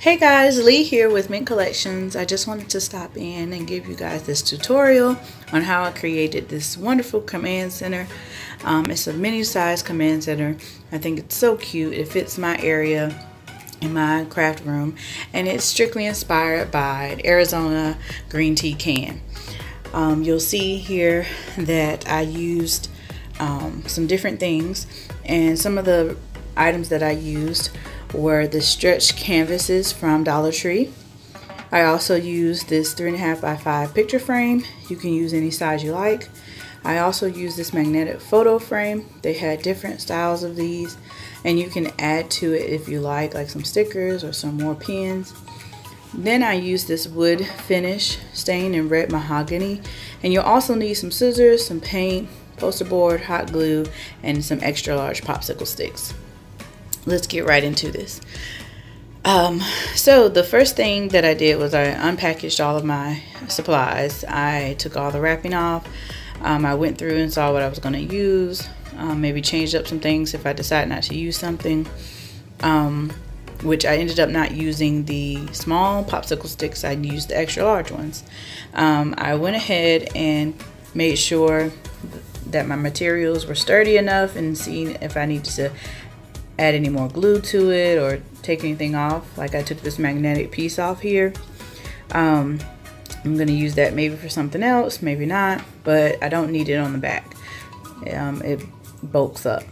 Hey guys, Lee here with Mint Collections. I just wanted to stop in and give you guys this tutorial on how I created this wonderful command center. It's a mini size command center. I think it's so cute. It fits my area in my craft room, and it's strictly inspired by an Arizona green tea can. You'll see here that I used some different things, and some of the items that I used were the stretch canvases from Dollar Tree. I also used this 3.5 by 5 picture frame. You can use any size you like. I also used this magnetic photo frame. They had different styles of these, and you can add to it if you like some stickers or some more pins. Then I used this wood finish stain in red mahogany, and you'll also need some scissors, some paint, poster board, hot glue, and some extra large popsicle sticks. Let's get right into this. So the first thing that I did was I unpackaged all of my supplies. I took all the wrapping off. I went through and saw what I was going to use, maybe changed up some things if I decide not to use something, which I ended up not using the small popsicle sticks. I used the extra large ones. I went ahead and made sure that my materials were sturdy enough and seeing if I needed to add any more glue to it or take anything off. Like I took this magnetic piece off here. I'm going to use that maybe for something else, maybe not, but I don't need it on the back. It bulks up.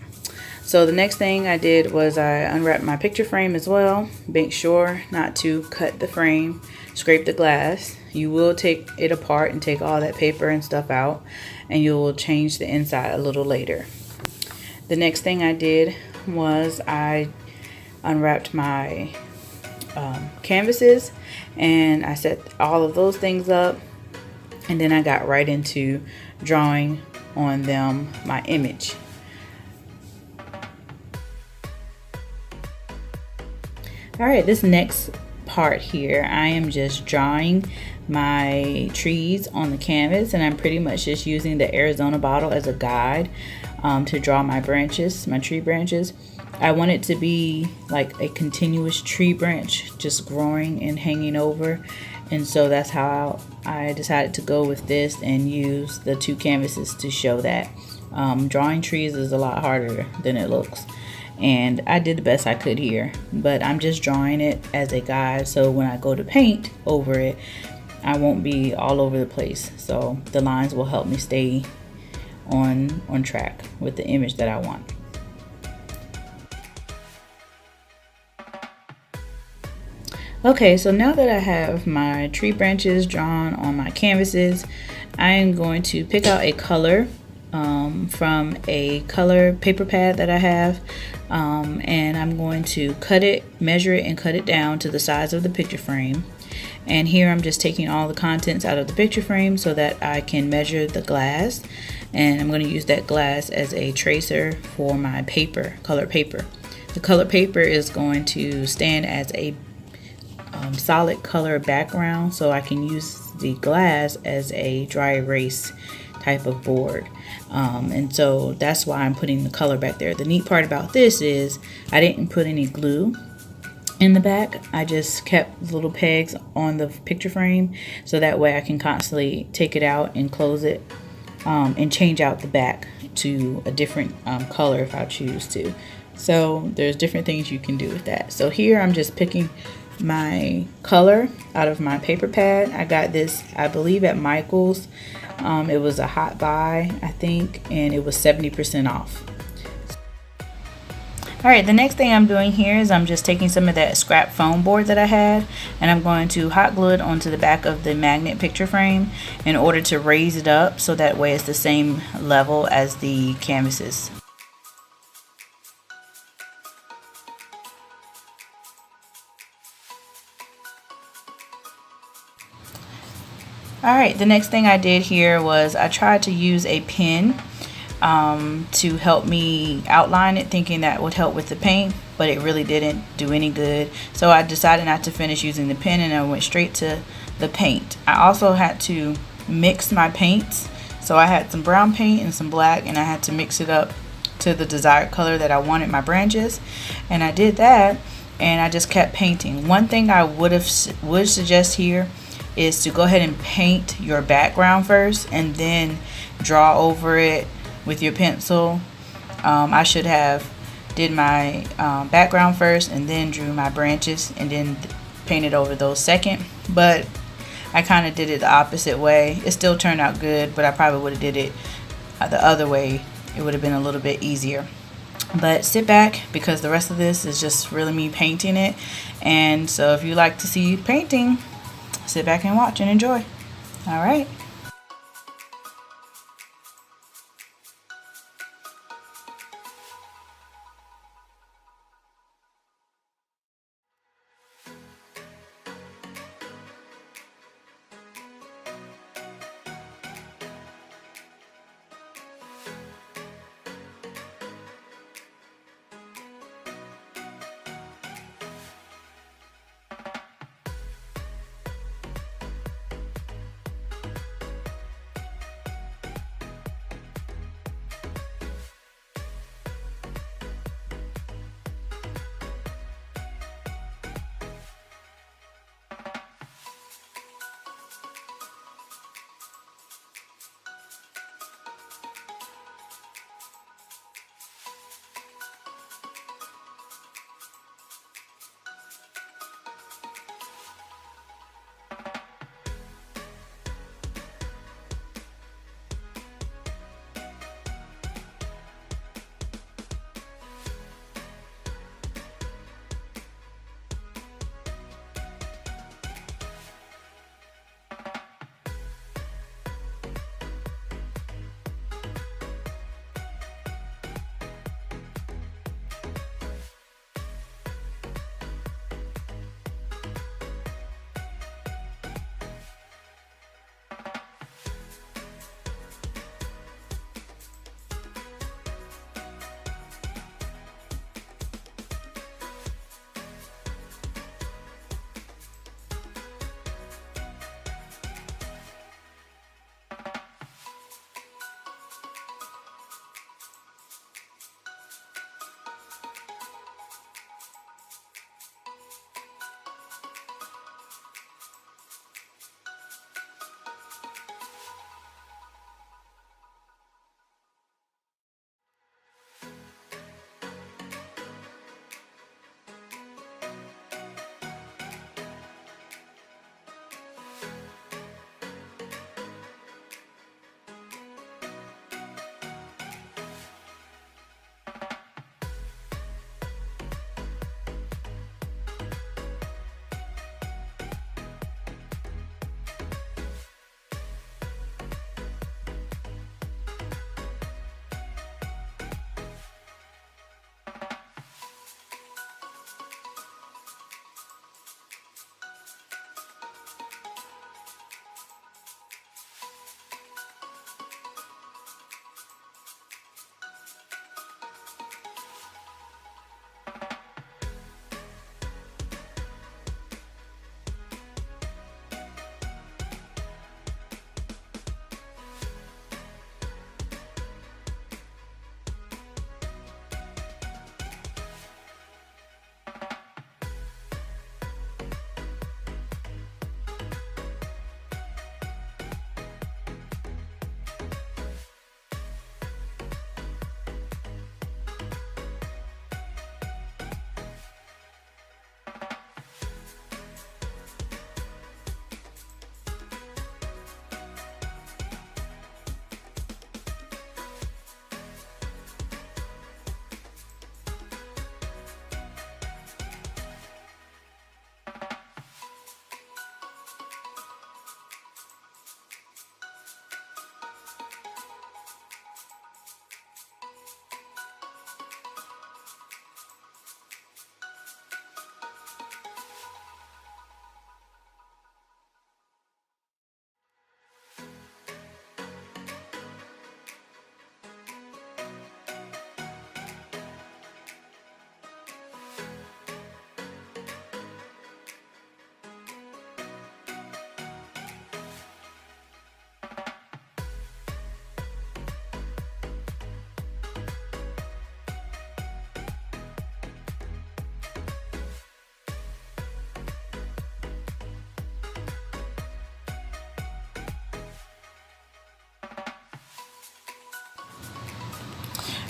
So the next thing I did was I unwrapped my picture frame as well. Make sure not to cut the frame, scrape the glass. You will take it apart and take all that paper and stuff out, and you will change the inside a little later. The next thing I did was I unwrapped my canvases, and I set all of those things up, and then I got right into drawing on them my image. Alright, this next part here, I am just drawing my trees on the canvas, and I'm pretty much just using the Arizona bottle as a guide to draw my branches, my tree branches. I want it to be like a continuous tree branch just growing and hanging over, and so that's how I decided to go with this and use the two canvases to show that. Drawing trees is a lot harder than it looks, and I did the best I could here, but I'm just drawing it as a guide, so when I go to paint over it, I won't be all over the place. So the lines will help me stay on track with the image that I want. Okay, so now that I have my tree branches drawn on my canvases, I am going to pick out a color from a color paper pad that I have, and I'm going to cut it, measure it, and cut it down to the size of the picture frame. And here I'm just taking all the contents out of the picture frame so that I can measure the glass, and I'm going to use that glass as a tracer for my paper, color paper. The color paper is going to stand as a solid color background, so I can use the glass as a dry erase type of board, and so that's why I'm putting the color back there. The neat part about this is I didn't put any glue in the back. I just kept little pegs on the picture frame, so that way I can constantly take it out and close it, and change out the back to a different color if I choose to. So there's different things you can do with that. So here I'm just picking my color out of my paper pad. I got this, I believe, at Michael's. It was a hot buy, I think, and it was 70% off. Alright, the next thing I'm doing here is I'm just taking some of that scrap foam board that I had, and I'm going to hot glue it onto the back of the magnet picture frame in order to raise it up so that way it's the same level as the canvases. Alright, the next thing I did here was I tried to use a pen to help me outline it, thinking that would help with the paint, but it really didn't do any good. So I decided not to finish using the pen, and I went straight to the paint. I also had to mix my paints, so I had some brown paint and some black, and I had to mix it up to the desired color that I wanted my branches, and I did that. and I just kept painting. One thing I would suggest here is to go ahead and paint your background first and then draw over it with your pencil. I should have did my background first and then drew my branches and then painted over those second, but I kind of did it the opposite way. It still turned out good, but I probably would have did it the other way. It would have been a little bit easier. But sit back, because the rest of this is just really me painting it. And so if you like to see painting, sit back and watch and enjoy. All right.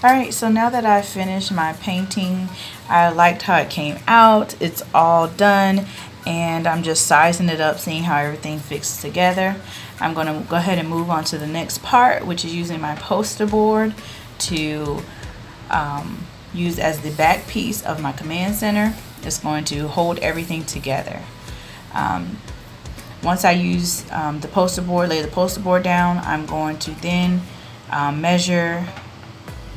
Alright, so now that I've finished my painting, I liked how it came out. It's all done, and I'm just sizing it up, seeing how everything fits together. I'm going to go ahead and move on to the next part, which is using my poster board to use as the back piece of my command center. It's going to hold everything together. Once I use the poster board, lay the poster board down, I'm going to then measure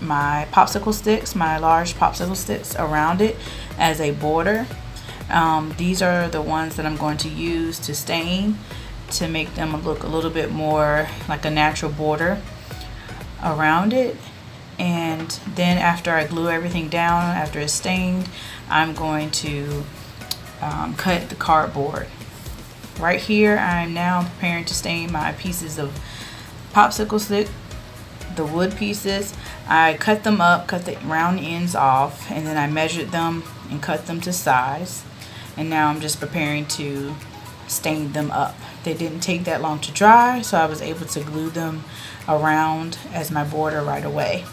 my popsicle sticks, my large popsicle sticks around it as a border. These are the ones that I'm going to use to stain to make them look a little bit more like a natural border around it. And then after I glue everything down, after it's stained, I'm going to cut the cardboard. Right here, I'm now preparing to stain my pieces of popsicle stick, the wood pieces. I cut them up, cut the round ends off, and then I measured them and cut them to size. And now I'm just preparing to stain them up. They didn't take that long to dry, so I was able to glue them around as my border right away.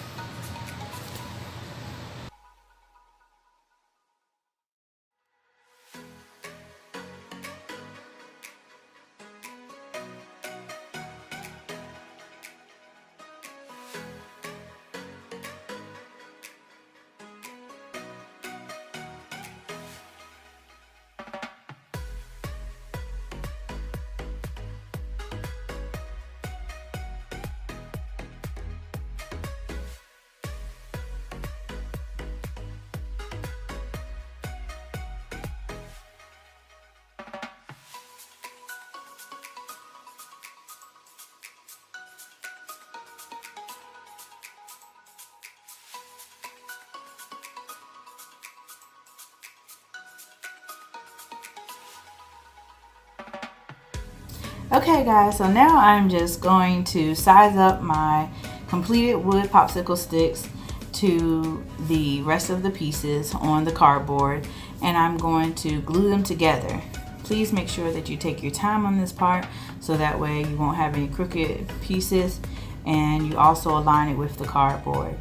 Okay guys, so now I'm just going to size up my completed wood popsicle sticks to the rest of the pieces on the cardboard, and I'm going to glue them together. Please make sure that you take your time on this part so that way you won't have any crooked pieces, and you also align it with the cardboard.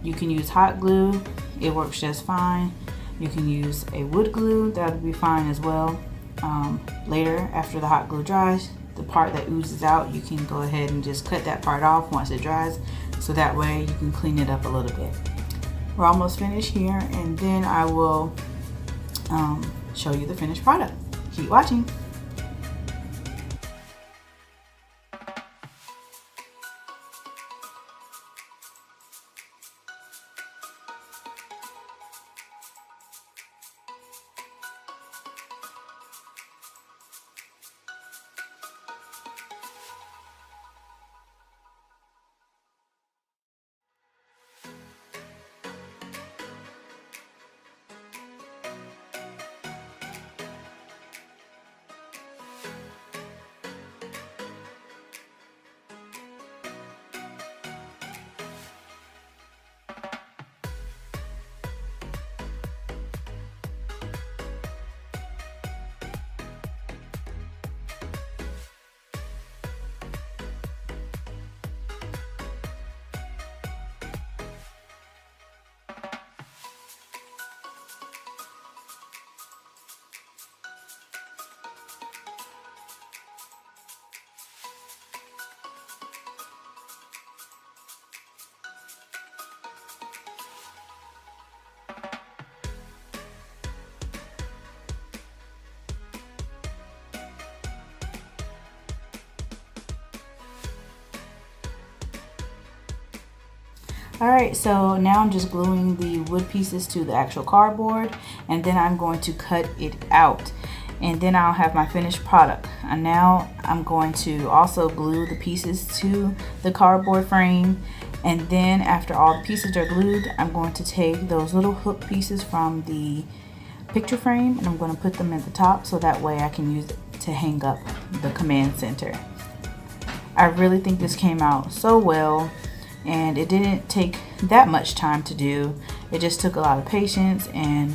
You can use hot glue, it works just fine. You can use a wood glue, that would be fine as well. Later, after the hot glue dries, the part that oozes out, you can go ahead and just cut that part off once it dries, so that way you can clean it up a little bit. We're almost finished here, and then I will show you the finished product. Keep watching. Alright, so now I'm just gluing the wood pieces to the actual cardboard, and then I'm going to cut it out, and then I'll have my finished product. And now I'm going to also glue the pieces to the cardboard frame, and then after all the pieces are glued, I'm going to take those little hook pieces from the picture frame and I'm going to put them at the top so that way I can use it to hang up the command center. I really think this came out so well, and it didn't take that much time to do. It just took a lot of patience, and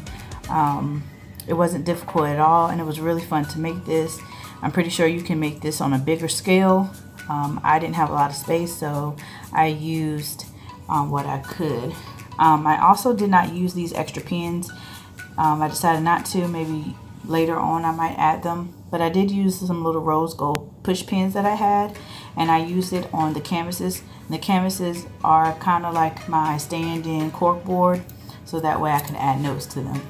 it wasn't difficult at all, and it was really fun to make this. I'm pretty sure you can make this on a bigger scale. I didn't have a lot of space, so I used what I could. I also did not use these extra pins. I decided not to. Maybe later on I might add them. But I did use some little rose gold push pins that I had, and I used it on the canvases. And the canvases are kind of like my stand-in cork board, so that way I can add notes to them.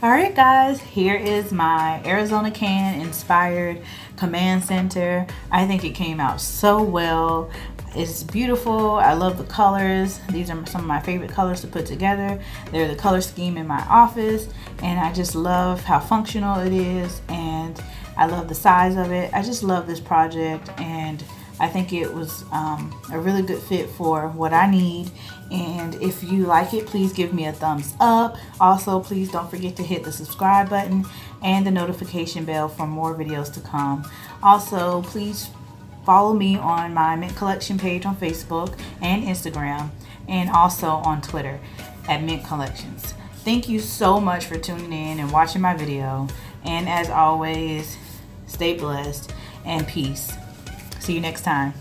Alright guys, here is my Arizona Can inspired command center. I think it came out so well. It's beautiful. I love the colors. These are some of my favorite colors to put together. They're the color scheme in my office, and I just love how functional it is, and I love the size of it. I just love this project, and I think it was a really good fit for what I need. And if you like it, please give me a thumbs up. Also, please don't forget to hit the subscribe button and the notification bell for more videos to come. Also, please follow me on my Mint Collection page on Facebook and Instagram, and also on Twitter at Mint Collections. Thank you so much for tuning in and watching my video. And as always, stay blessed and peace. See you next time.